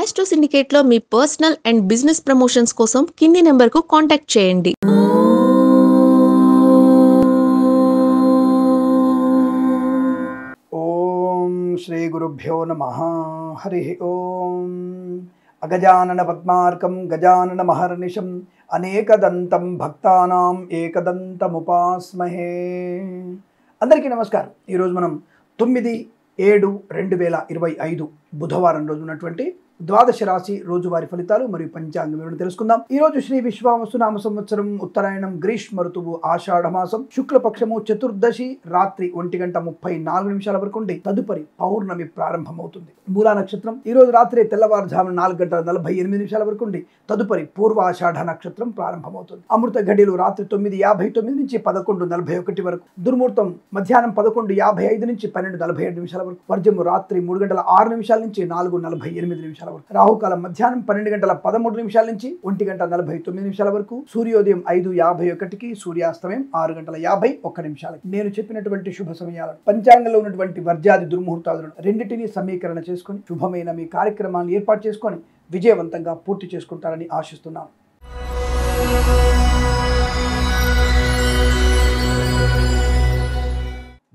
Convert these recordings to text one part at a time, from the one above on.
Astro సిండికేట్లో మీ personal and business promotions కోసం కింది నెంబర్కు కాంటాక్ట్ చేయండి. ఓం శ్రీ గురుభ్యో నమః. హరి ఓం. అగజానన పద్మార్కం గజానన మహర్నిశం అనేకదంతం భక్తానాం ఏకదంతముపాస్మహే. అందరికీ నమస్కారం. ఈరోజు మనం 9/7/2025 బుధవారం రోజు ఉన్నటువంటి ద్వాదశ రాశి రోజువారి ఫలితాలు మరియు పంచాంగం వివరణ తెలుసుకుందాం. ఈ రోజు శ్రీ విశ్వావసు నామ సంవత్సరం ఉత్తరాయణం గ్రీష్మ ఋతువు ఆషాఢ మాసం శుక్లపక్షము చతుర్దశి రాత్రి 1:34 వరకు ఉండి తదుపరి పౌర్ణమి ప్రారంభమవుతుంది. మూలా నక్షత్రం ఈ రోజు రాత్రి తెల్లవారుజామున 4:48 వరకు ఉండి తదుపరి పూర్వాషాఢ నక్షత్రం ప్రారంభమవుతుంది. అమృత ఘడియలు రాత్రి 9:59 నుంచి 11:41 వరకు, దుర్ముహూర్తం మధ్యాహ్నం 11:55 నుంచి 12:47 వరకు, వర్జము రాత్రి 3:06 నుంచి 4:48 వరకు, రాహుకాలం మధ్యాహ్నం 12:13 నుంచి 1:49 వరకు, సూర్యోదయం 5:51కి, సూర్యాస్తమయం 6:51. నేను చెప్పినటువంటి శుభ సమయాలను పంచాంగంలో ఉన్నటువంటి వర్జాది దుర్ముహూర్తాలను రెండింటినీ సమీకరణ చేసుకుని శుభమైన మీ కార్యక్రమాన్ని ఏర్పాటు చేసుకొని విజయవంతంగా పూర్తి చేసుకుంటారని ఆశిస్తున్నాను.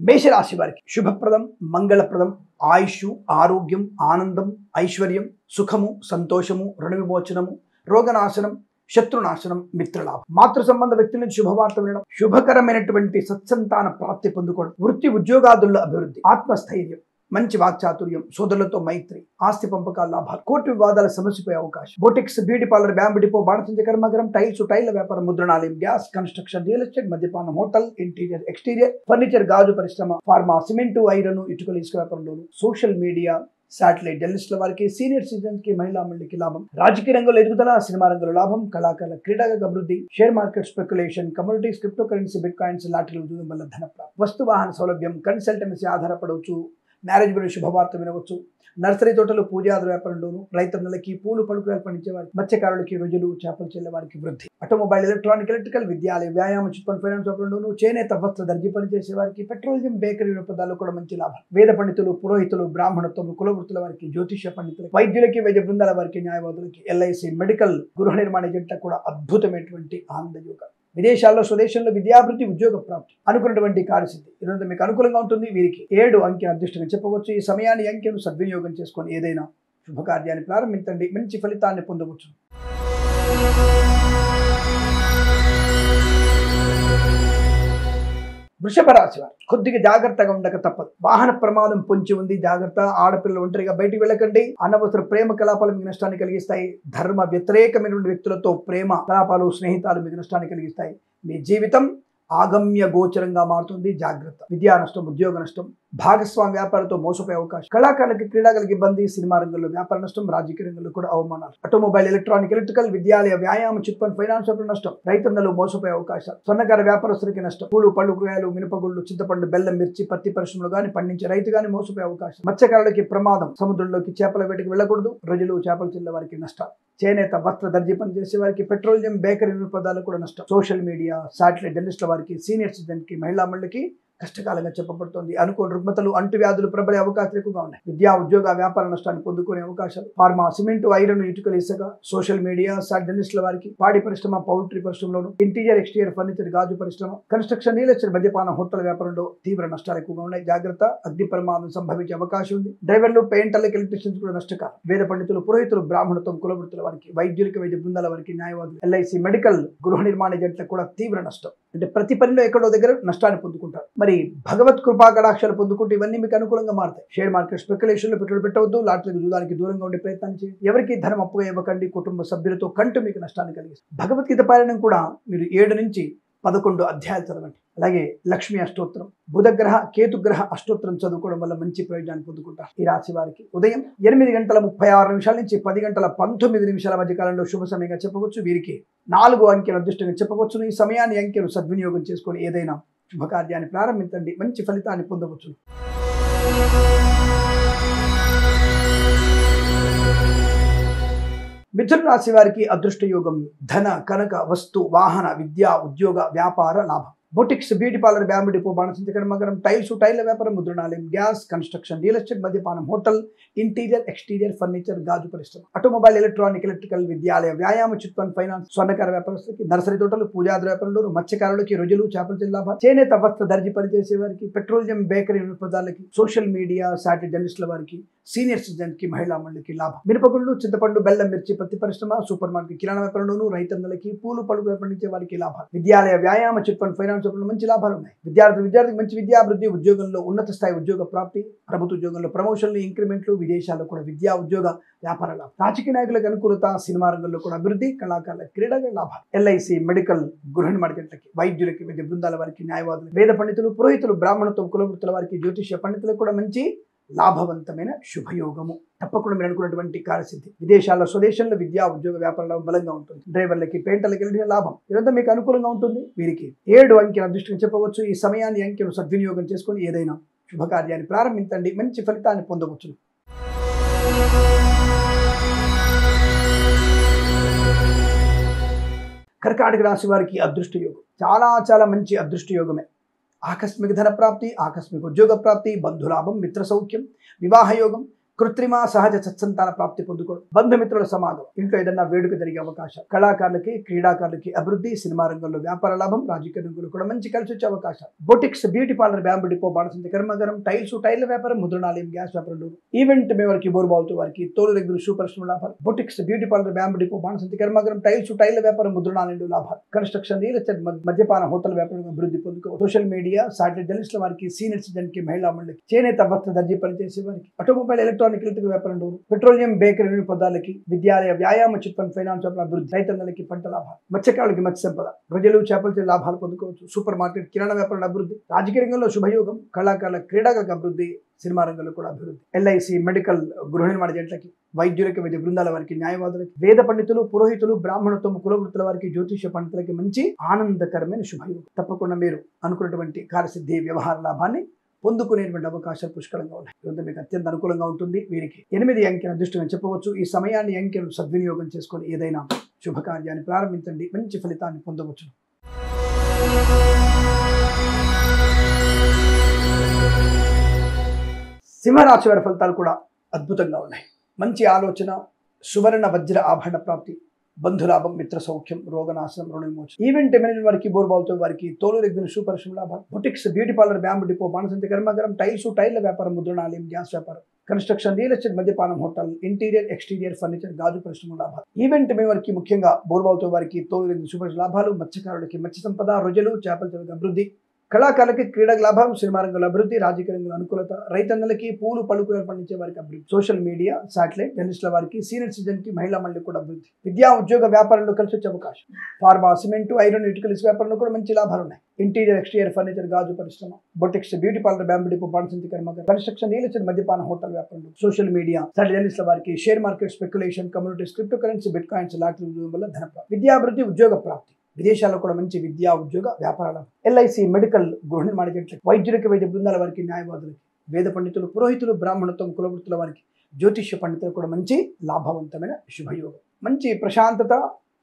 మేషరాశి వారికి శుభప్రదం, మంగళప్రదం, ఆయుష్, ఆరోగ్యం, ఆనందం, ఐశ్వర్యం, సుఖము, సంతోషము, రుణ విమోచనము, రోగనాశనం, శత్రునాశనం, మిత్రలాభం, మాతృ సంబంధ వ్యక్తుల నుంచి శుభవార్త వినడం, శుభకరమైనటువంటి సత్సంతాన ప్రాప్తి పొందుకోవడం, వృత్తి ఉద్యోగాదుల్లో అభివృద్ధి, ఆత్మస్థైర్యం, మంచి వాక్చాతుర్యం, సోదరులతో మైత్రి, ఆస్తి పంపకాల లాభాలు, కోర్టు వివాదాల సమస్యపై అవకాశం, boutiques, beauty parlour, bamboo depot, బాణసంచ కర్మాగారం, టైల వ్యాపారం, ముద్రణాలయం, గ్యాస్, కన్స్ట్రక్షన్, రియల్ ఎస్టేట్, మద్యపానం, హోటల్, ఇంటీరియర్, ఎక్స్టీరియర్, ఫర్నిచర్, గాజు పరిశ్రమ, ఫార్మా, సిమెంటు, ఐరన్, ఇటుకల, ఇసుక వ్యాపారంలోను, సోషల్ మీడియా, శాటిలైట్ జర్నలిస్టుల వారికి, సీనియర్ సిటిజన్స్ కి, మహిళా మండలికి లాభం, రాజకీయ రంగంలో ఎదుగుదల, సినిమా రంగంలో లాభం, కళాకారుల క్రీడాగత అభివృద్ధి, share market speculation, commodities, crypto currency, bitcoins, లాటరీలు ఉద్యోగం వల్ల ధన ప్రాప్తి, వస్తు వాహన సౌలభ్యం, కన్సల్టెన్సీ ఆధారపడవచ్చు, మ్యారేజ్ గురించి శుభవార్త వినవచ్చు, నర్సరీ తోటలు, పూజాది వ్యాపారంలోను, రైతన్నలకి, పూలు పలుకురాలు పండించే వారికి, మత్స్యకారులకి, రోజులు, చేపలు చెల్లే వారికి వృద్ధి, ఆటోమొబైల్, ఎలక్ట్రానిక్, ఎలక్ట్రికల్, విద్యాలయ, వ్యాయామ, చిట్ ఫండ్, ఫైనాన్స్ వ్యాపారంలోను, చేనేత, వస్త్ర, దర్జీ పనిచేసే వారికి, పెట్రోలియం, బేకరీ పదాలు కూడా మంచి లాభం, వేద పండితులు, పురోహితులు, బ్రాహ్మణత్వం, కులవృత్తుల వారికి, జ్యోతిష్య పండితులు, వైద్యులకి, వైద్య బృందాల వారికి, న్యాయవాదులకి, ఎల్ఐసి, మెడికల్, గృహ నిర్మాణ ఏజెంట్లకు కూడా అద్భుతమైనటువంటి ఆనందయోగం, విదేశాల్లో, స్వదేశంలో విద్యాభివృద్ధి, ఉద్యోగ ప్రాప్తి, అనుకున్నటువంటి కార్యసిద్ధి ఈరోజు మీకు అనుకూలంగా ఉంటుంది. వీరికి 7 అంకె అదృష్టంగా చెప్పవచ్చు. ఈ సమయాన్ని, అంకెను సద్వినియోగం చేసుకొని ఏదైనా శుభకార్యాన్ని ప్రారంభించండి, మంచి ఫలితాన్ని పొందవచ్చు. వృషభ రాశి వారు కొద్దిగా జాగ్రత్తగా ఉండక తప్పదు. వాహన ప్రమాదం పొంచి ఉంది, జాగ్రత్త. ఆడపిల్లలు ఒంటరిగా బయటికి వెళ్ళకండి. అనవసర ప్రేమ కలాపాలు మీకు నష్టాన్ని కలిగిస్తాయి. ధర్మ వ్యతిరేకమైనటువంటి వ్యక్తులతో ప్రేమ కలాపాలు, స్నేహితాలు మీకు నష్టాన్ని కలిగిస్తాయి. మీ జీవితం ఆగమ్య గోచరంగా మారుతుంది, జాగ్రత్త. విద్యా నష్టం, ఉద్యోగ నష్టం, భాగస్వామి వ్యాపారంతో మోసపోయే అవకాశం, కళాకారులకి, క్రీడాకారులకి ఇబ్బంది, సినిమా రంగంలో వ్యాపార నష్టం, రాజకీయ రంగంలో కూడా అవమానాలు, ఆటోమొబైల్, ఎలక్ట్రానిక్, ఎలక్ట్రికల్, విద్యాలయ, వ్యాయామ, చిట్ ఫండ్, ఫైనాన్స్ వ్యాపారం నష్టం, రైతన్నలు మోసపోయే అవకాశాలు, స్వర్ణకార వ్యాపారస్తులకి నష్టం, పూలు, పళ్ళు, కూరగాయలు, మినపగుళ్ళు, చింతపండు, బెల్లం, మిర్చి, పత్తి పరిశ్రమలు కానీ పండించే రైతు కానీ మోసపోయే అవకాశం, మత్స్యకారులకి ప్రమాదం, సముద్రంలోకి చేపల వేటకి వెళ్ళకూడదు, రోజులు, చేపలు చెల్లే వారికి నష్టాలు, చేనేత, వస్త్ర, దర్జీ పని చేసే వారికి, పెట్రోలియం, బేకరీ పదాలు కూడా నష్టం, సోషల్ మీడియా, శాటిలైట్ జర్నలిస్టుల వారికి, సీనియర్ సిటిజన్ కి, మహిళా మండలికి కష్టకాలంగా చెప్పబడుతోంది. అనుకోని రుగ్మతలు, అంటువ్యాధులు ప్రబలే అవకాశాలు ఎక్కువగా ఉన్నాయి. విద్యా, ఉద్యోగ, వ్యాపార నష్టాన్ని పొందుకునే అవకాశాలు, ఫార్మా, సిమెంటు, ఐరన్, ఇటుకలు, ఇసుక, సోషల్ మీడియా, జర్నలిస్టుల వారికి, పాడి పరిశ్రమ, పౌల్ట్రీ పరిశ్రమలోను, ఇంటీరియర్, ఎక్స్టీరియర్, ఫర్నిచర్, గాజు పరిశ్రమ, కన్స్ట్రక్షన్, రియల్ ఎస్టేట్, మద్యపాన, హోటల్ వ్యాపారంలో తీవ్ర నష్టాలు ఎక్కువగా ఉన్నాయి. జాగ్రత్త. అగ్ని ప్రమాదం సంభవించే అవకాశం ఉంది. డ్రైవర్లు, పెయింటర్లకు, ఎలక్ట్రీషియన్స్ కూడా నష్టకాలం. వేద పండితులు, పురోహితులు, బ్రాహ్మణత్వం, కులవృత్తుల వారికి, వైద్యులకి, వైద్య బృందాల వారికి, న్యాయవాదులు, ఎల్ఐసి, మెడికల్, గృహ నిర్మాణ ఏజెంట్లకు కూడా తీవ్ర నష్టం. అంటే ప్రతి పనిలో ఎక్కడో దగ్గర నష్టాన్ని పొందుకుంటారు. మరి భగవత్ కృపా కటాక్షాలు పొందుకుంటే ఇవన్నీ మీకు అనుకూలంగా మారుతాయి. షేర్ మార్కెట్ స్పెక్యులేషన్ లో పెట్టుబడి పెట్టవద్దు. లాటరీకి, జూదానికి దూరంగా ఉండే ప్రయత్నం చేయండి. ఎవరికి ధనం అప్పుగా ఇవ్వకండి. కుటుంబ సభ్యులతో కంటూ మీకు నష్టాన్ని కలిగిస్తుంది. భగవద్గీత పారాయణం కూడా మీరు 7 నుంచి 11 అధ్యాయాలు చదవండి. అలాగే లక్ష్మీ అష్టోత్తరం, బుధగ్రహ, కేతుగ్రహ అష్టోత్తరం చదువుకోవడం వల్ల మంచి ప్రయోజనాన్ని పొందుకుంటారు. ఈ రాశి వారికి ఉదయం 8:36 నుంచి 10:19 మధ్య కాలంలో శుభ సమయంగా చెప్పవచ్చు. వీరికి 4 అంకెల అదృష్టంగా చెప్పవచ్చు. ఈ సమయాన్ని, అంకెను సద్వినియోగం చేసుకొని ఏదైనా శుభకార్యాన్ని ప్రారంభించండి, మంచి ఫలితాన్ని పొందవచ్చు. మిథున రాశి వారికి అదృష్ట యోగం, ధన, కనక, వస్తు, వాహన, విద్యా, ఉద్యోగ, వ్యాపార లాభం, boutiques, beauty parlour, bamboo depot, బాణసంచ కర్మాగారం, టైల్స్, టైర్ల వ్యాపారం, ముద్రణాలయం, గ్యాస్, కన్స్ట్రక్షన్, రియల్ ఎస్టేట్, మద్యపానం, హోటల్, ఇంటీరియర్, ఎక్స్టీరియర్, ఫర్నిచర్, గాజు పరిశ్రమ, ఆటోమొబైల్, ఎలక్ట్రానిక్, ఎలక్ట్రికల్, విద్యాలయ, వ్యాయామ, చిట్ ఫండ్, ఫైనాన్స్, స్వర్ణకార వ్యాపారస్తులకి, నర్సరీ తోటలు, పూజాది వ్యాపారులు, మత్స్యకారులకి, రొయ్యలు, చేపల లాభాలు, చేనేత వస్త్ర దర్జీ పనిచేసే వారికి, పెట్రోలియం, బేకరీ పదార్థాలకి, సోషల్ మీడియా, సాటిలైట్ జర్నలిస్టుల వారికి, సీనియర్ సిటిజన్ కి, మహిళా మండలికి లాభం. మిరపగుళ్ళు, చింతపండు, బెల్లం, మిర్చి, పత్తి పరిశ్రమ, సూపర్ మార్కెట్, కిరాణా వ్యాపారంలోను, రైతన్నలకి, పూలు పళ్ళు పండించే వారికి లాభాలు. విద్యాలయ, వ్యాయామ, చిట్ ఫండ్, ఫైనాన్స్ మంచి లాభాలు ఉన్నాయి. విద్యార్థికి మంచి విద్యాభివృద్ధి, ఉద్యోగంలో ఉన్నత స్థాయి ఉద్యోగ ప్రాప్తి, ప్రభుత్వ ఉద్యోగంలో ప్రమోషన్లు, ఇంక్రిమెంట్లు, విదేశాల్లో కూడా విద్యా ఉద్యోగ వ్యాపార లాభం. రాజకీయ నాయకులకు అనుకూలత, సినిమా రంగంలో కూడా అభివృద్ధి, కళాకారుల క్రీడల లాభాలు. ఎల్ఐసి, మెడికల్, గృహ నిర్మాణకి, వైద్యులకి, వైద్య బృందాల వారికి, న్యాయవాదులు, వేద పండితులు, పురోహితులు, బ్రాహ్మణత్వం, కులవృత్తుల వారికి, జ్యోతిష్య పండితులకు కూడా మంచి లాభవంతమైన శుభయోగము. తప్పకుండా మీరు అనుకున్నటువంటి కార్యసిద్ధి. విదేశాల్లో, స్వదేశంలో విద్యా ఉద్యోగ వ్యాపారంలో బలంగా ఉంటుంది. డ్రైవర్లకి, పెయింటర్లకి వెళ్ళిన లాభం. ఇదంతా మీకు అనుకూలంగా ఉంటుంది. వీరికి 7 అంకెల అదృష్టంగా చెప్పవచ్చు. ఈ సమయాన్ని, అంకెను సద్వినియోగం చేసుకొని ఏదైనా శుభకార్యాన్ని ప్రారంభించండి, మంచి ఫలితాన్ని పొందవచ్చు. కర్కాటక రాశి వారికి అదృష్ట యోగం చాలా మంచి అదృష్ట యోగమే. ఆకస్మిక ధన ప్రాప్తి, ఆకస్మిక ఉద్యోగ ప్రాప్తి, బంధులాభం, మిత్ర సౌఖ్యం, వివాహ యోగం, కృత్రిమ సహజ సత్సంతాన ప్రాప్తి పొందుకోవడం, బంధుమిత్రుల సమాగం, ఇంట్లో ఏదైనా వేడుక జరిగే అవకాశం, కళాకారులకి, క్రీడాకారులకి అభివృద్ధి, సినిమా రంగంలో వ్యాపార లాభం, రాజకీయ రంగంలో కూడా మంచి కలిసి వచ్చే అవకాశాలు. Boutiques, beauty parlour, bamboo depot, బాణసంచ కర్మాగారం, టైల్స్, టైర్ల వ్యాపారం, ముద్రణాలయం, గ్యాస్ వ్యాపారం, ఈవెంట్ మే వారికి, బోరుబావుతో వారికి, తోలు దగ్గర పరిశ్రమ లాభాలు. Boutiques, beauty parlour, bamboo depot, బాణసంచ కర్మాగారం, టైల్స్, టైర్ల వ్యాపారం, ముద్రణాలయం లాభాలు. కన్స్ట్రక్షన్, రియల్ ఎస్టేట్, మద్యపాన, హోటల్ వ్యాపారం అభివృద్ధి పొందుకోవచ్చు. సోషల్ మీడియా, సాటిలైట్ జర్నలిస్టుల వారికి, సీనియర్ సిటిజన్ కి, మహిళా మండలికి, చేనేత వస్త్ర దర్జీ పనిచేసే వారికి, ఆటోమొబైల్, ఎలక్ట్రానిక్, ఎలక్ట్రికల్ వ్యాపారం, పెట్రోలియం, బేకరీ పదార్థాలకి, విద్యాలయ, వ్యాయామ, చిట్ ఫండ్, ఫైనాన్స్ అభివృద్ధి, రైతన్నలకి పంట లాభాలు, మత్స్యకారులకి మత్స్య సంపద, రొయ్యలు, చేపలతో లాభాలు పొందుకోవచ్చు. సూపర్ మార్కెట్, కిరాణా వ్యాపారం అభివృద్ధి, రాజకీయ రంగంలో శుభయోగం, కళాకారుల క్రీడాకారుల అభివృద్ధి, సినిమా రంగంలో కూడా అభివృద్ధి. ఎల్ఐసి, మెడికల్, గృహ నిర్మాణ జంటలకి, వైద్యులకి, వైద్య బృందాల వారికి, న్యాయవాదులకి, వేద పండితులు, పురోహితులు, బ్రాహ్మణత్వం, కులవృత్తుల వారికి, జ్యోతిష్య పండితులకి మంచి ఆనందకరమైన శుభయోగం. తప్పకుండా మీరు అనుకున్నటువంటి కార్యసిద్ధి, వ్యవహార లాభాన్ని పొందుకునేటువంటి అవకాశాలు పుష్కలంగా ఉన్నాయి. ఇదంతా మీకు అత్యంత అనుకూలంగా ఉంటుంది. వీరికి 8 అంకెల అదృష్టంగా చెప్పవచ్చు. ఈ సమయాన్ని, అంకెను సద్వినియోగం చేసుకొని ఏదైనా శుభకార్యాన్ని ప్రారంభించండి, మంచి ఫలితాన్ని పొందవచ్చు. సింహరాశి వారి ఫలితాలు కూడా అద్భుతంగా ఉన్నాయి. మంచి ఆలోచన, సువర్ణ వజ్ర ఆభరణ ప్రాప్తి, బంధులాభం, మిత్ర సౌఖ్యం, రోగనాశనం, రుణ విమోచన, ఈవెంట్ మేనేజ్మెంట్ వారికి, బోర్బావుతో వారికి, తోలు రెగ్యులర్ పరిశ్రమ లాభాలు. Boutiques, beauty parlour, bamboo depot, బాణసంచ కర్మాగారం, టైల్స్, టైర్ల వ్యాపారం, ముద్రణాలయం, గ్యాస్ వ్యాపారం, కన్స్ట్రక్షన్, రియల్ ఎస్టేట్, మద్యపానం, హోటల్, ఇంటీరియర్, ఎక్స్టీరియర్, ఫర్నిచర్, గాజు పరిశ్రమ లాభాలు. ఈవెంట్ మే వారికి, ముఖ్యంగా బోర్బావుతో వారికి, తోలు రెగ్యులర్ లాభాలు, మత్స్యకారులకి మత్స్య సంపద, రొయ్యలు, చేపల అభివృద్ధి, కళాకారులకి క్రీడా లాభం, సినిమా రంగంలో అభివృద్ధి, రాజకీయ రంగంలో అనుకూలత, రైతన్నలకి, పూలు పళ్ళు పండించే వారికి అభివృద్ధి, సోషల్ మీడియా, సాటిలైట్ జర్నలిస్టుల వారికి, సీనియర్ సిటిజన్ కి, మహిళా మండలికి కూడా అభివృద్ధి, విద్యా ఉద్యోగ వ్యాపారంలో కలిసి వచ్చే అవకాశం. ఫార్మా, సిమెంట్, ఐరన్, ఇటుకల్స్ వ్యాపారంలో కూడా మంచి లాభాలు ఉన్నాయి. ఇంటీరియర్, ఎక్స్టీరియర్, ఫర్నిచర్, గాజు పరిశ్రమ, boutiques, beauty parlour, bamboo depot, బాణసంచ కర్మాగారం, కన్స్ట్రక్షన్, రియల్ ఎస్టేట్, మద్యపాన, హోటల్ వ్యాపారంలో, సోషల్ మీడియా, సాటిలైట్ జర్నలిస్టుల వారికి, share market, speculation, communities, crypto currency, bitcoins, lottery వల్ల ధన ప్రాప్తి, విద్యాభివృద్ధి, ఉద్యోగ ప్రాప్తి, విదేశాల్లో కూడా మంచి విద్యా ఉద్యోగ వ్యాపారాలు. ఎల్ఐసి, మెడికల్, గృహ నిర్మాణ జంటలకి, వైద్యులకి, వైద్య బృందాల వారికి, న్యాయవాదులకి, వేద పండితులు, పురోహితులు, బ్రాహ్మణత్వం, కులవృత్తుల వారికి, జ్యోతిష్య పండితులు కూడా మంచి లాభవంతమైన శుభయోగం. మంచి ప్రశాంతత,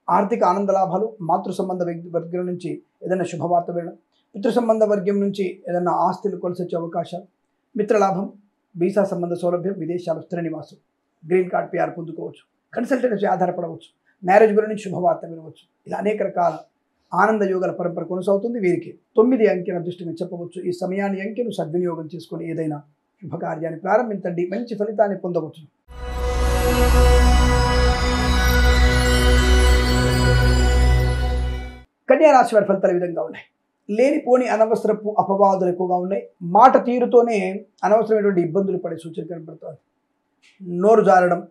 ఆర్థిక ఆనంద లాభాలు, మాతృ సంబంధ వర్గం నుంచి ఏదైనా శుభవార్త వినడం, పితృ సంబంధ వర్గం నుంచి ఏదైనా ఆస్తులు కొలిసి వచ్చే అవకాశాలు, మిత్రలాభం, వీసా సంబంధ సౌలభ్యం, విదేశాలు స్థిర నివాసం, గ్రీన్ కార్డ్ PR పొందుకోవచ్చు, కన్సల్టెన్సీ ఆధారపడవచ్చు, మ్యారేజ్ గురించి శుభవార్త వినవచ్చు. ఇలా అనేక రకాల ఆనంద యోగాల పరంపర కొనసాగుతుంది. వీరికి 9 అంకెల అదృష్టంగా చెప్పవచ్చు. ఈ సమయాన్ని, అంకెను సద్వినియోగం చేసుకొని ఏదైనా శుభకార్యాన్ని ప్రారంభించండి, మంచి ఫలితాన్ని పొందవచ్చు. కన్యా రాశి వారి ఫలితాలు ఈ విధంగా ఉన్నాయి. లేనిపోని అనవసరపు అపవాదులు ఎక్కువగా ఉన్నాయి. మాట తీరుతోనే అనవసరమైనటువంటి ఇబ్బందులు పడే సూచన కనబడుతుంది. నోరు జారడం,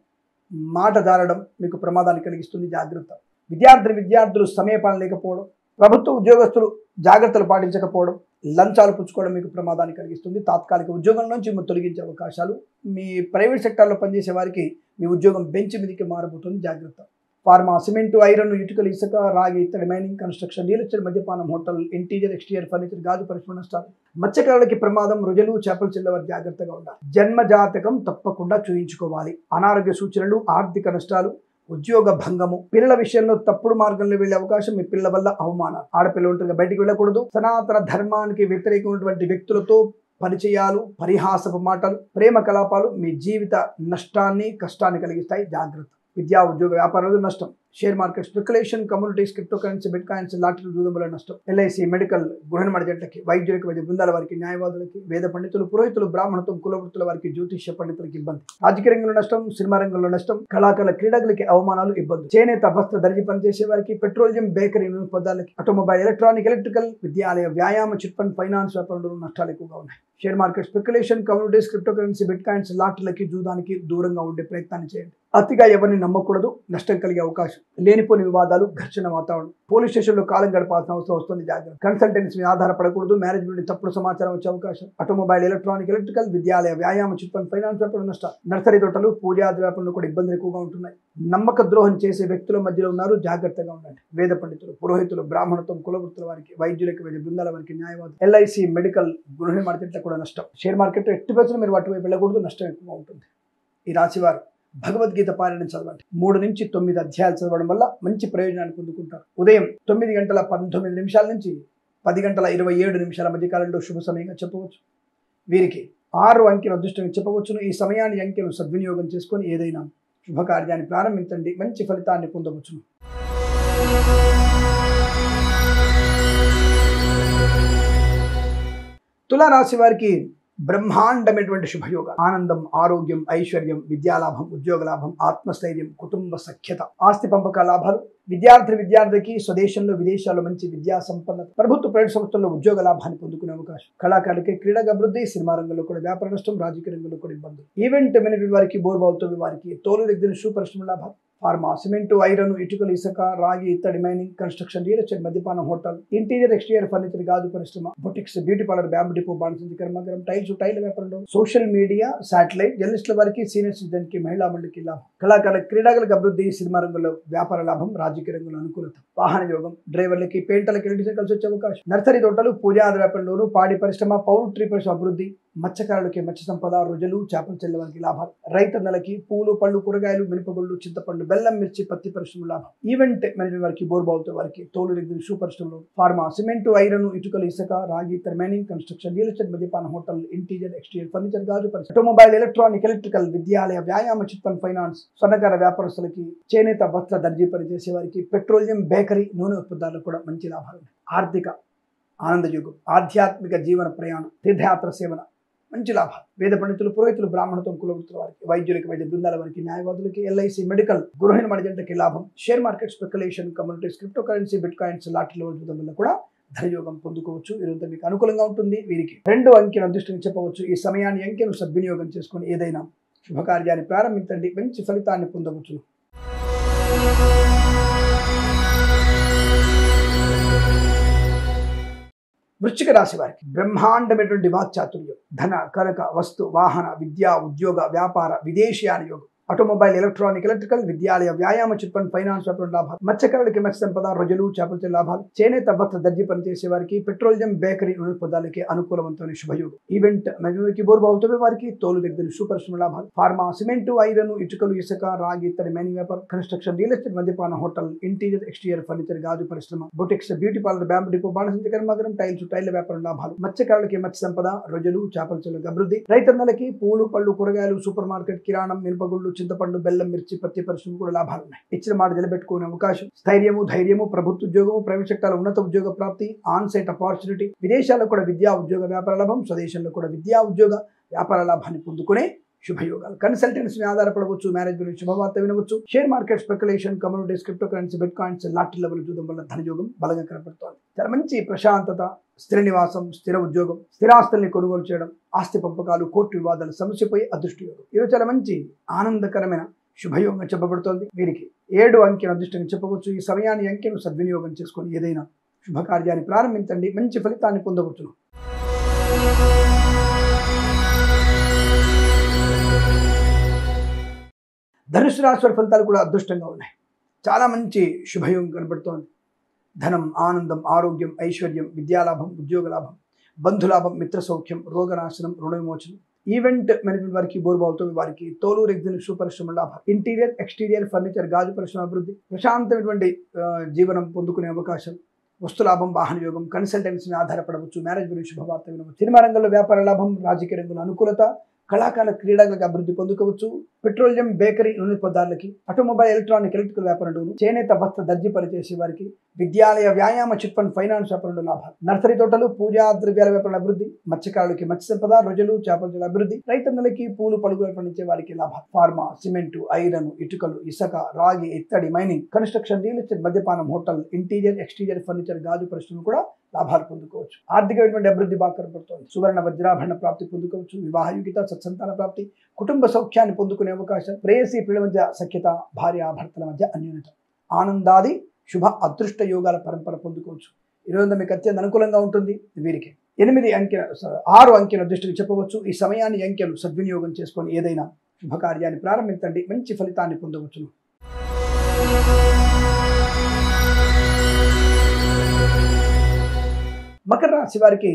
మాట జారడం మీకు ప్రమాదాన్ని కలిగిస్తుంది, జాగ్రత్త. విద్యార్థులు సమయపాలన లేకపోవడం, ప్రభుత్వ ఉద్యోగస్తులు జాగ్రత్తలు పాటించకపోవడం, లంచాలు పుచ్చుకోవడం మీకు ప్రమాదాన్ని కలిగిస్తుంది. తాత్కాలిక ఉద్యోగం నుంచి తొలగించే అవకాశాలు. మీ ప్రైవేట్ సెక్టార్లో పనిచేసే వారికి మీ ఉద్యోగం బెంచ్ మీదకి మారబోతుంది, జాగ్రత్త. ఫార్మా, సిమెంటు, ఐరన్, ఇటుకలు, ఇసుక, రాగి, ఇత్తడి, మైనింగ్, కన్స్ట్రక్షన్, రియల్ ఎస్టేట్, మద్యపానం, హోటల్, ఇంటీరియర్, ఎక్స్టీరియర్, ఫర్నిచర్, గాజు పరిశ్రమ నష్టాలు. మత్స్యకారులకి ప్రమాదం, రొయ్యలు, చేపలు చెల్లవారు జాగ్రత్తగా ఉండాలి. జన్మ జాతకం తప్పకుండా చూయించుకోవాలి. అనారోగ్య సూచనలు, ఆర్థిక నష్టాలు, ఉద్యోగ భంగము, పిల్లల విషయంలో తప్పుడు మార్గంలో వెళ్లే అవకాశం, మీ పిల్లల వల్ల అవమానాలు, ఆడపిల్ల ఒంటరిగా బయటికి వెళ్ళకూడదు, సనాతన ధర్మానికి వ్యతిరేకమైనటువంటి వ్యక్తులతో పరిచయాలు, పరిహాసపు మాటలు, ప్రేమ కలాపాలు మీ జీవిత నష్టాన్ని కష్టాన్ని కలిగిస్తాయి, జాగ్రత్త. విద్యా ఉద్యోగ వ్యాపారాలు నష్టం, share market speculation, communities, crypto currency, bitcoins, lottery, జూదంలో నష్టం, ఎల్ఐసి, మెడికల్, గృహ నిర్మాణ జట్లకి, వైద్యులకి, వైద్య బృందాల వారికి, న్యాయవాదులకి, వేద పండితులు, పురోహితులు, బ్రాహ్మణత్వం, కులవృత్తుల వారికి, జ్యోతిష్య పండితులకి ఇబ్బంది, రాజకీయ రంగంలో నష్టం, సినిమా రంగంలో నష్టం, కళాకారుల, క్రీడకులకి అవమానాలు, ఇబ్బంది, చేనేత, వస్త్ర, దర్జీ పనిచేసే వారికి, పెట్రోలియం, బేకరీ, నూనె పదార్థాలకి, ఆటోమొబైల్, ఎలక్ట్రానిక్, ఎలక్ట్రికల్, విద్యాలయ, వ్యాయామ, చిట్ ఫండ్, ఫైనాన్స్ వ్యాపారంలో నష్టాలు ఎక్కువగా ఉన్నాయి. Share market speculation, communities, crypto currency, bitcoins, లాటరీలకి, జూదానికి దూరంగా ఉండే ప్రయత్నాన్ని చేయండి. అతిగా ఎవరిని నమ్మకూడదు, నష్టం కలిగే అవకాశం, లేనిపోని వివాదాలు, ఘర్షణ వాతావరణం, పోలీస్ స్టేషన్లో కాలం గడపాల్సిన అవసరం వస్తుంది, జాగ్రత్త. కన్సల్టెన్సీ మీద ఆధారపడకూడదు, మ్యారేజ్ నుండి తప్పుడు సమాచారం వచ్చే అవకాశం, ఆటోమొబైల్, ఎలక్ట్రానిక్, ఎలక్ట్రికల్, విద్యాలయ, వ్యాయామ, చిట్ ఫండ్, ఫైనాన్స్ వ్యాపారం నష్టాలు, నర్సరీ తోటలు, పూజాది వ్యాపారంలో కూడా ఇబ్బందులు ఎక్కువగా ఉంటున్నాయి. నమ్మక ద్రోహం చేసే వ్యక్తుల మధ్యలో ఉన్నారు, జాగ్రత్తగా ఉండండి. వేద పండితులు, పురోహితులు, బ్రాహ్మణత్వం, కులవృత్తుల వారికి, వైద్యులకి, వైద్య బృందాల వారికి, న్యాయవాదులు, ఎల్ఐసి, మెడికల్, గృహ నిర్మాణ జట్లకు కూడా నష్టం. షేర్ మార్కెట్ ఎట్టి పరిస్థితుల్లో మీరు వాటి వైపు వెళ్ళకూడదు, నష్టం ఎక్కువగా ఉంటుంది. ఈ రాశివారు భగవద్గీత పారాయణం చదవండి. 3 నుంచి 9 అధ్యాయాలు చదవడం వల్ల మంచి ప్రయోజనాన్ని పొందుకుంటారు. ఉదయం 9:19 నుంచి 10:27 మధ్య కాలంలో శుభ సమయంగా చెప్పవచ్చు. వీరికి 6 అంకెను అదృష్టంగా చెప్పవచ్చును. ఈ సమయాన్ని అంకెను సద్వినియోగం చేసుకొని ఏదైనా శుభకార్యాన్ని ప్రారంభించండి, మంచి ఫలితాన్ని పొందవచ్చును. తులారాశి వారికి బ్రహ్మాండమైనటువంటి శుభయోగ, ఆనందం, ఆరోగ్యం, ఐశ్వర్యం, విద్యాలాభం, ఉద్యోగ లాభం, ఆత్మస్థైర్యం, కుటుంబ సఖ్యత, ఆస్తి పంపక లాభాలు, విద్యార్థికి స్వదేశంలో విదేశాల్లో మంచి విద్యా సంపన్నత, ప్రభుత్వ ప్రైవేట్ సంస్థల్లో ఉద్యోగ లాభాన్ని పొందుకునే అవకాశం, కళాకారులకి క్రీడా అభివృద్ధి, సినిమా రంగంలో కూడా వ్యాపార నష్టం, రాజకీయ రంగంలో కూడా ఇబ్బందులు, ఈవెంట్ మేనేజ్మెంట్ వారికి, బోర్బావుతో వారికి, తోలు దగ్గర షూ పరిశ్రమ లాభాలు, ఫార్మా, సిమెంటు, ఐరన్, ఇటుకలు, ఇసుక, రాగి, ఇత్తడి, మైనింగ్, కన్స్ట్రక్షన్, రియల్ ఎస్టేట్, మద్యపానం, హోటల్, ఇంటీరియర్, ఎక్స్టీరియర్ ఫర్నిచర్, గాజు పరిశ్రమ, boutiques, beauty parlour, bamboo depot, బాణసంచి కర్మాగారం, టైల్ వ్యాపారంలో, సోషల్ మీడియా, శాటిలైట్, జర్నలిస్టుల వారికి, సీనియర్ సిటిజన్ కి, మహిళా మండలికి లాభం, కళాకారుల, క్రీడాకులకు అభివృద్ధి, సినిమా రంగంలో వ్యాపార లాభం, రాజకీయ రంగంలో అనుకూలత, వాహన యోగం, డ్రైవర్లకి, పెయింటర్లకి, ఎలక్ట్రీషియన్ కలిసి వచ్చే అవకాశం, నర్సరీ తోటలు, పూజాది వ్యాపారంలోను, పాడి పరిశ్రమ, పౌల్ట్రీ పరిశ్రమ అభివృద్ధి, మత్స్యకారులకి మత్స్య సంపద, రొజలు, చేపలు చెల్లె వారికి లాభాలు, రైతన్నలకి పూలు, పళ్ళు, కూరగాయలు, మినపగుళ్ళు, చింతపండు, బెల్లం, మిర్చి, పత్తి పరిశ్రమ లాభం, ఈవెంట్ మేనేజ్మెంట్ వారికి, బోర్బావుతో వారికి, తోలు దగ్గర షూ పరిశ్రమలో, ఫార్మా, సిమెంటు, ఐరన్, ఇటుకలు, ఇసుక, రాగి, ఇత్తడి, మైనింగ్, కన్స్ట్రక్షన్, రియల్ ఎస్టేట్, మద్యపాన, హోటల్, ఇంటీరియర్, ఎక్స్టీరియర్ ఫర్నిచర్, గాజు పరిశ్రమ, ఆటోమొబైల్, ఎలక్ట్రానిక్, ఎలక్ట్రికల్, విద్యాలయ, వ్యాయామ, చిట్ ఫండ్, ఫైనాన్స్, స్వర్ణకార వ్యాపారస్తులకి, చేనేత, వస్త్ర, దర్జీ పనిచేసే వారికి, పెట్రోలియం, బేకరీ, నూనె ఉత్పత్తులకు కూడా మంచి లాభాలు ఉన్నాయి. ఆర్థిక ఆనందయుగం, ఆధ్యాత్మిక జీవన ప్రయాణం, తీర్థయాత్ర సేవన మంచి లాభాలు, వేద పండితులు, పురోహితులు, బ్రాహ్మణత్వం, కులవృత్తుల వారికి, వైద్యులకి, వైద్య బృందాల వారికి, న్యాయవాదులకి, ఎల్ఐసి, మెడికల్, గృహ నిర్మాణ జట్లకి లాభం, share market speculation, communities, crypto currency, bitcoins, లాటరీలో చూడడం వల్ల కూడా ధనయోగం పొందుకోవచ్చు. ఇదంతా మీకు అనుకూలంగా ఉంటుంది. వీరికి 2 అంకెను అదృష్టంగా చెప్పవచ్చు. ఈ సమయాన్ని అంకెను సద్వినియోగం చేసుకొని ఏదైనా శుభకార్యాన్ని ప్రారంభించండి, మంచి ఫలితాన్ని పొందవచ్చు. వృశ్చిక రాశి వారికి బ్రహ్మాండమైనటువంటి వాక్చాతుర్యం, ధన, కనక, వస్తు, వాహన, విద్యా, ఉద్యోగ, వ్యాపార, విదేశీయాన యోగం, ఆటోమొబైల్, ఎలక్ట్రానిక్, ఎలక్ట్రికల్, విద్యాలయ, వ్యాయామ, చిట్ ఫండ్, ఫైనాన్స్ వ్యాపారం లాభాలు, మత్స్యకారులకి మత్స్య సంపద, రొజలు, చేపల లాభాలు, చేనేత, వస్త్ర, దర్జీ పనిచేసే వారికి, పెట్రోలియం, బేకరీ, నూనె పదార్థాలకి అనుకూలవంతమైన శుభయోగం, ఈవెంట్ మేనేజ్మెంట్కి, బోర్బావుతో వారికి, తోలు దగ్గర షూ పరిశ్రమ లాభాలు, ఫార్మా, సిమెంటు, ఐరన్, ఇటుకలు, ఇసుక, రాగి, ఇత్తడి, మైనింగ్ వ్యాపారం, కన్స్ట్రక్షన్, రియల్ ఎస్టేట్, మద్యపాన, హోటల్, ఇంటీరియర్, ఎక్స్టీరియర్ ఫర్నిచర్, గాజు పరిశ్రమ, boutiques, beauty parlour, bamboo depot, బాణసంచి కర్మాగారం, టైల్ వ్యాపారం లాభాలు, మత్స్యకారులకి మత్స్య సంపద, రొజలు, చేపల చెల్లెలకు అభివృద్ధి, రైతన్నలకి పూలు, పళ్ళు, కూరగాయలు, సూపర్ మార్కెట్, కిరాణం, మినపగుళ్ళు, చింతపండు, బెల్లం, మిర్చి, పత్తి పరిశ్రమ కూడా లాభాలు ఉన్నాయి. ఇచ్చిన మాట నిలబెట్టుకునే అవకాశం, స్థైర్యము, ధైర్యము, ప్రభుత్వ ఉద్యోగము, ప్రైవేట్ సెక్టార్ ఉన్నత ఉద్యోగ ప్రాప్తి, ఆన్ సైట్ ఆపర్చునిటీ, విదేశాల్లో కూడా విద్యా ఉద్యోగ వ్యాపార లాభం, స్వదేశంలో కూడా విద్యా ఉద్యోగ వ్యాపార లాభాన్ని పొందుకునే శుభయోగాలు. కన్సల్టెన్సీ ఆధారపడవచ్చు, మ్యారేజ్ గురించి శుభవార్త వినవచ్చు, share market speculation, communities, crypto currency, bitcoins, lottery level చూడడం వల్ల ధనయోగం బలంగా కనపడుతోంది. చాలా మంచి ప్రశాంతత, స్థిర నివాసం, స్థిర ఉద్యోగం, స్థిరాస్తుల్ని కొనుగోలు చేయడం, ఆస్తి పంపకాలు, కోర్టు వివాదాలు సమస్యపోయి అదృష్ట యోగం. ఈరోజు చాలా మంచి ఆనందకరమైన శుభయోగంగా చెప్పబడుతోంది. వీరికి 7 అంకెను అదృష్టంగా చెప్పవచ్చు. ఈ సమయాన్ని అంకెను సద్వినియోగం చేసుకొని ఏదైనా శుభకార్యాన్ని ప్రారంభించండి, మంచి ఫలితాన్ని పొందవచ్చును. ధనుసు రాశి వారి ఫలితాలు కూడా అదృష్టంగా ఉన్నాయి. చాలా మంచి శుభయోగం కనబడుతోంది. ధనం, ఆనందం, ఆరోగ్యం, ఐశ్వర్యం, విద్యాలాభం, ఉద్యోగ లాభం, బంధులాభం, మిత్ర సౌఖ్యం, రోగనాశనం, రుణ విమోచనం, ఈవెంట్ మేనేజ్మెంట్ వారికి బోర్బావుతో వారికి తోలు రెగ్జిన్ షూ పరిశ్రమ లాభం, ఇంటీరియర్ ఎక్స్టీరియర్ ఫర్నిచర్ గాజు పరిశ్రమ అభివృద్ధి, ప్రశాంతమైనటువంటి జీవనం పొందుకునే అవకాశం, వస్తు లాభం, వాహన యోగం, కన్సల్టెన్సీని ఆధారపడవచ్చు, మ్యారేజ్ గురించి శుభవార్త వినవచ్చు, సినిమా రంగంలో వ్యాపార లాభం, రాజకీయ రంగంలో అనుకూలత, కళాకారుల క్రీడలకు అభివృద్ధి పొందుకోవచ్చు, పెట్రోలియం బేకరీ నూనె పదార్థాలకి, ఆటోమొబైల్ ఎలక్ట్రికల్ వ్యాపారులు, చేనేత వస్త్ర దర్జీ పనిచేసే వారికి, విద్యాలయ వ్యాయామ చిట్ ఫండ్ ఫైనాన్స్ వ్యాపారులు లాభాలు, నర్సరీ తోటలు పూజా ద్రవ్యాల వ్యాపారుల అభివృద్ధి, మత్స్యకారులకి మత్స్య సంపద, రొయ్యలు చేపల అభివృద్ధి, రైతన్నలకి పూలు పలుకులు పండించే వారికి లాభాలు, ఫార్మా, సిమెంటు, ఐరన్, ఇటుకలు, ఇసుక, రాగి, ఇత్తడి, మైనింగ్, కన్స్ట్రక్షన్, రియల్ ఎస్టేట్, మద్యపానం, హోటల్, ఇంటీరియర్ ఎక్స్టీరియర్ ఫర్నిచర్, గాజు పరిశ్రమ కూడా లాభాలు పొందుకోవచ్చు. ఆర్థికమైనటువంటి అభివృద్ధి బాగా కనబడుతోంది. సువర్ణ వజ్రాభరణ ప్రాప్తి పొందుకోవచ్చు, వివాహయుగిత, సత్సంతాన ప్రాప్తి, కుటుంబ సౌఖ్యాన్ని పొందుకునే అవకాశం, ప్రేయసీ ప్రియుల మధ్య సఖ్యత, భార్యాభర్తల మధ్య అన్యోన్యత, ఆనందాది శుభ అదృష్ట యోగాల పరంపర పొందుకోవచ్చు. ఈరోజు మీకు అత్యంత అనుకూలంగా ఉంటుంది. వీరికి 6 అంకెల దృష్టికి చెప్పవచ్చు. ఈ సమయాన్ని అంకెలు సద్వినియోగం చేసుకొని ఏదైనా శుభకార్యాన్ని ప్రారంభించండి, మంచి ఫలితాన్ని పొందవచ్చును. మకర రాశి వారికి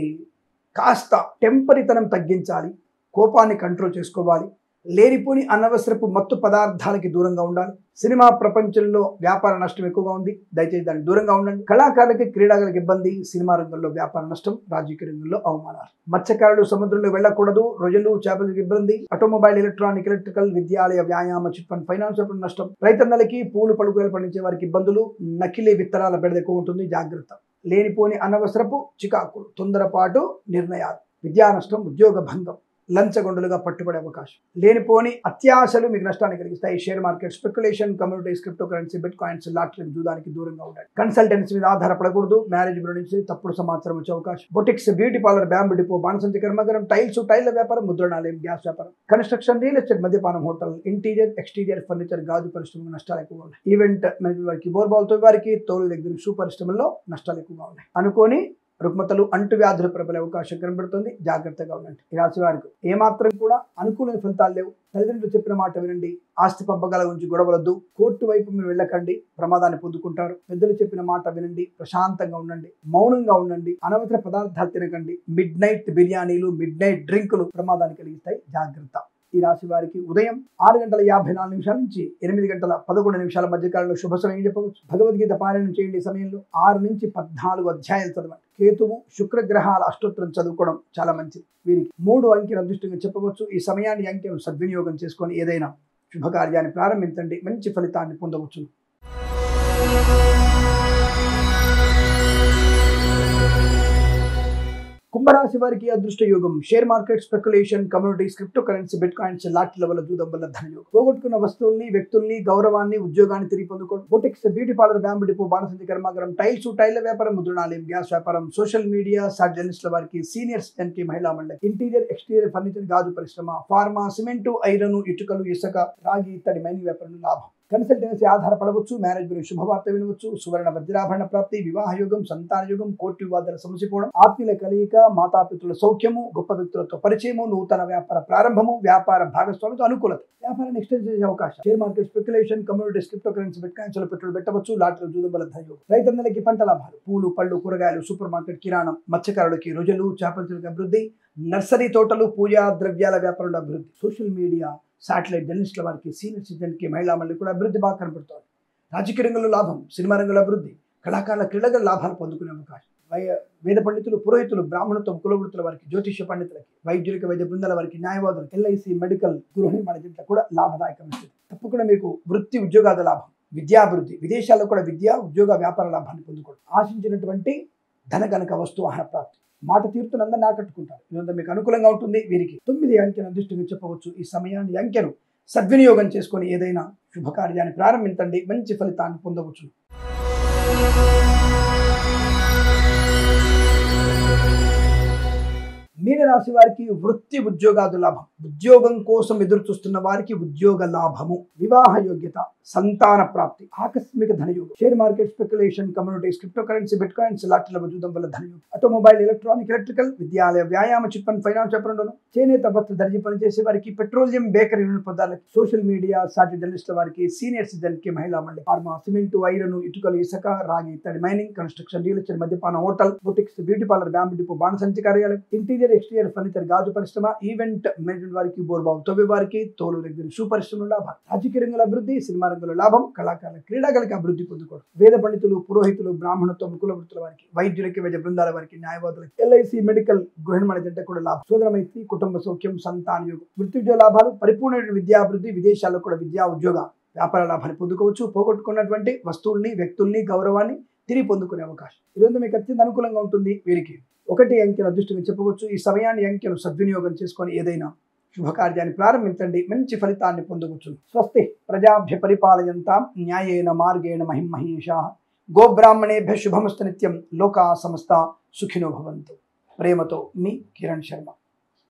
కాస్త టెంపరితనం తగ్గించాలి, కోపాన్ని కంట్రోల్ చేసుకోవాలి, లేనిపోని అనవసరపు మత్తు పదార్థాలకి దూరంగా ఉండాలి. సినిమా ప్రపంచంలో వ్యాపార నష్టం ఎక్కువగా ఉంది, దయచేసి దానికి దూరంగా ఉండండి. కళాకారులకి క్రీడాలకు ఇబ్బంది, సినిమా రంగంలో వ్యాపార నష్టం, రాజకీయ రంగంలో అవమానాలు, మత్స్యకారులు సముద్రంలో వెళ్ళకూడదు, రొయ్యలు చేపలకు ఇబ్బంది, ఆటోమొబైల్ ఎలక్ట్రికల్, విద్యాలయ వ్యాయామ చిట్ ఫండ్ ఫైనాన్స్ నష్టం, రైతన్నలకి పూలు పలుకులు పండించే వారికి ఇబ్బందులు, నకిలీ విత్తనాల బెడద ఎక్కువ ఉంటుంది, జాగ్రత్త. లేనిపోని అనవసరపు చికాకులు, తొందరపాటు నిర్ణయాలు, విద్యా నష్టం, ఉద్యోగ భంగం, లంచగొండలుగా పట్టుబడే అవకాశం, లేనిపోని అత్యాశలు మీకు నష్టాన్ని కలిగిస్తాయి. Share market, speculation, communities, crypto currency, bitcoins, lottery జూదానికి దూరంగా ఉండాలి. కన్సల్టెన్సీ మీద ఆధారపడకూడదు, మ్యారేజ్ నుంచి తప్పుడు సమాచారం వచ్చే అవకాశం, boutiques, beauty parlour, bamboo depot, బాణసంచి కర్మగరం, టైల్ల వ్యాపారం, ముద్రణాలయం, గ్యాస్ వ్యాపారం, కన్స్ట్రక్షన్, రియల్ ఎస్టేట్, మద్యపానం, హోటల్, ఇంటీరియర్ ఎక్స్టీరియర్ ఫర్నిచర్, గాజు పరిశ్రమ నష్టాలు ఎక్కువగా ఉన్నాయి. ఈవెంట్ మేనేజ్మెంట్ వారికి బోర్బాల్తో వారికి తోలు దగ్గర షూ పరిశ్రమల్లో నష్టాలు ఎక్కువగా ఉన్నాయి. అనుకోని రుగ్మతలు, అంటువ్యాధులు ప్రబలే అవకాశం కనబడుతుంది, జాగ్రత్తగా ఉండండి. ఈ రాశి వారికి ఏమాత్రం కూడా అనుకూలమైన ఫలితాలు లేవు. తల్లిదండ్రులు చెప్పిన మాట వినండి, ఆస్తి పంపకాల గురించి గొడవలద్దు, కోర్టు వైపు మీరు వెళ్ళకండి, ప్రమాదాన్ని పొందుకుంటారు. పెద్దలు చెప్పిన మాట వినండి, ప్రశాంతంగా ఉండండి, మౌనంగా ఉండండి, అనవసర పదార్థాలు తినకండి, మిడ్ నైట్ బిర్యానీలు, మిడ్ నైట్ డ్రింకులు ప్రమాదాన్ని కలిగిస్తాయి, జాగ్రత్త. ఈ రాశి వారికి ఉదయం 6:54 నుంచి 8:11 మధ్యకాలంలో శుభ సమయం చెప్పవచ్చు. భగవద్గీత పారాయణం చేయండి. సమయంలో 6 నుంచి 14 అధ్యాయాలు చదవండి. కేతువు, శుక్రగ్రహాల అష్టోత్తరం చదువుకోవడం చాలా మంచిది. వీరికి 3 అంకెల అదృష్టంగా చెప్పవచ్చు. ఈ సమయాన్ని అంకెను సద్వినియోగం చేసుకొని ఏదైనా శుభకార్యాన్ని ప్రారంభించండి, మంచి ఫలితాన్ని పొందవచ్చు. కుంభరాశి వారికి అదృష్ట యోగం, share market, speculation, communities, crypto currency, bitcoins, లాటరీల వల్ల, జూదం వల్ల ధనయోగం, పోగొట్టుకున్న వస్తువుల్ని, వ్యక్తుల్ని, గౌరవాన్ని, ఉద్యోగాన్ని తిరిగి పొందుకోవడం, boutiques, beauty parlour, bamboo depot, బాణసంచి కర్మాగారం, టైల్ల వ్యాపారం, ముద్రణాలయం, గ్యాస్ వ్యాపారం, సోషల్ మీడియా, జర్నలిస్టుల వారికి, సీనియర్ సిటిజన్ కి, మహిళా మండలి, ఇంటీరియర్ ఎక్స్టీరియర్ ఫర్నిచర్, గాజు పరిశ్రమ, ఫార్మా, సిమెంటు, ఐరన్, ఇటుకలు, ఇసుక, రాగి, ఇత్తడి, మైనింగ్ వ్యాపారం లాభం, కన్సల్టెన్సీ ఆధారపడవచ్చు, మ్యారేజ్ గురించి శుభవార్త వినవచ్చు, సువర్ణ వజ్రాభరణ ప్రాప్తి, వివాహ యోగం, సంతాన యోగం, కోర్టు వివాదాల సమసిపోవడం, ఆత్మీయుల కలయిక, మాతాపితృల సౌఖ్యము, గొప్ప వ్యక్తులతో పరిచయము, నూతన వ్యాపార ప్రారంభము, వ్యాపార భాగస్వామితో అనుకూలత, వ్యాపారాన్ని ఎక్స్టెండ్ చేసే అవకాశం, share market, speculation, communities, crypto currency, bit coins లో పెట్టుబడి పెట్టవచ్చు, లాటరీ జూదం వల్ల ధనయోగం, రైతన్నలకి పంట లాభాలు, పూలు పళ్ళు కూరగాయలు, సూపర్ మార్కెట్ కిరాణం, మత్స్యకారులకి రొయ్యలు చేపల అభివృద్ధి, నర్సరీ తోటలు పూజా ద్రవ్యాల వ్యాపారుల అభివృద్ధి, సోషల్ మీడియా, శాటిలైట్ జర్నలిస్టుల వారికి, సీనియర్ సిటిజన్కి, మహిళా మండలి కూడా అభివృద్ధి బాగా కనబడుతోంది. రాజకీయ రంగంలో లాభం, సినిమా రంగంలో అభివృద్ధి, కళాకారుల క్రీడల లాభాలు పొందుకునే అవకాశం, వేద పండితులు, పురోహితులు, బ్రాహ్మణత్వం, కులవృత్తుల వారికి, జ్యోతిష్య పండితులకి, వైద్యులకి, వైద్య బృందాల వారికి, న్యాయవాదులకు, ఎల్ఐసి, మెడికల్, గృహ నిర్మాణ జంట కూడా లాభదాయకమైన స్థితి. తప్పకుండా మీకు వృత్తి ఉద్యోగాల లాభం, విద్యాభివృద్ధి, విదేశాల్లో కూడా విద్యా ఉద్యోగ వ్యాపార లాభాన్ని పొందుకోవడం, ఆశించినటువంటి ధనగనక వస్తు ఆహార ప్రాప్తి, మాట తీరుతున్న అందరిని ఆకట్టుకుంటారు. ఇదంతా మీకు అనుకూలంగా ఉంటుంది. వీరికి 9 అంకెను అదృష్టంగా చెప్పవచ్చు. ఈ సమయాన్ని అంకెను సద్వినియోగం చేసుకొని ఏదైనా శుభకార్యాన్ని ప్రారంభించండి, మంచి ఫలితాన్ని పొందవచ్చు. మీనరాశి వారికి వృత్తి ఉద్యోగాదు లాభం, ఉద్యోగం కోసం ఎదురు చూస్తున్న వారికి ఉద్యోగ లాభము, వివాహ యోగ్యత, సంతాన ప్రాప్తి, ఆకస్మిక ధనయోగం, share market, speculation, communities, crypto currency, bitcoins, లాటరీల జూదం వల్ల ధనయోగం, ఆటోమొబైల్, ఎలక్ట్రికల్, విద్యాలయ వ్యాయామ చిట్ ఫండ్ ఫైనాన్స్ వ్యాపారంలోను, చేనేత వస్త్ర దర్జీ పనిచేసే వారికి, పెట్రోలియం బేకరీ నూనె పదార్థాలకి, సోషల్ మీడియా, జర్నలిస్టుల వారికి, సీనియర్ సిటిజన్ కి, మహిళా మండలి, ఫార్మా, సిమెంటు, ఐరన్, ఇటుకలు, ఇసుక, రాగి, ఇత్తడి, మైనింగ్, కన్స్ట్రక్షన్, రియల్ ఎస్టేట్, మద్యపానం, hotel, boutiques, beauty parlour, bamboo depot, బాణసంచి కార్యాలయం, ఇంటీరియర్ ఇంటీరియర్ ఎక్స్టీరియర్ ఫర్నిచర్ గాజు పరిశ్రమ, ఈవెంట్ మేనేజ్మెంట్ వారికి, బోర్బావు తవ్వే వారికి, తోలు దగ్గర షూ పరిశ్రమలో లాభం, రాజకీయ రంగంలో అభివృద్ధి, సినిమా రంగంలో లాభం, కళాకారుల క్రీడాకారులకి అభివృద్ధి పొందుకోవడం, వేద పండితులు, పురోహితులు, బ్రాహ్మణత్వం, కుల వృత్తుల వారికి, వైద్యులకి, వైద్య బృందాల వారికి, న్యాయవాదులకి, ఎల్ఐసి మెడికల్ గృహ మేనేజెంట్ కూడా లాభం, సోదర మైత్రి, కుటుంబ సౌఖ్యం, సంతాన యోగం, వృత్తిద్యోగ లాభాలు, పరిపూర్ణమైన విద్యాభివృద్ధి, విదేశాల్లో కూడా విద్యా ఉద్యోగ వ్యాపార లాభాన్ని పొందుకోవచ్చు. పోగొట్టుకున్నటువంటి వస్తువుల్ని, వ్యక్తుల్ని, గౌరవాన్ని తిరిగి పొందుకునే అవకాశం ఈరోజు మీకు అత్యంత అనుకూలంగా ఉంటుంది. వీరికి 1 అంకెను అదృష్టంగా చెప్పవచ్చు. ఈ సమయాన్ని అంకెను సద్వినియోగం చేసుకొని ఏదైనా శుభకార్యాన్ని ప్రారంభించండి, మంచి ఫలితాన్ని పొందవచ్చు. స్వస్తి ప్రజాభ్య పరిపాలయంతాం న్యాయేన మార్గేణ మహిమహేషాః గోబ్రాహ్మణేభ్య శుభమస్తు నిత్యం లోకా సమస్త సుఖినో భవంతు. ప్రేమతో మీ కిరణ్ శర్మ.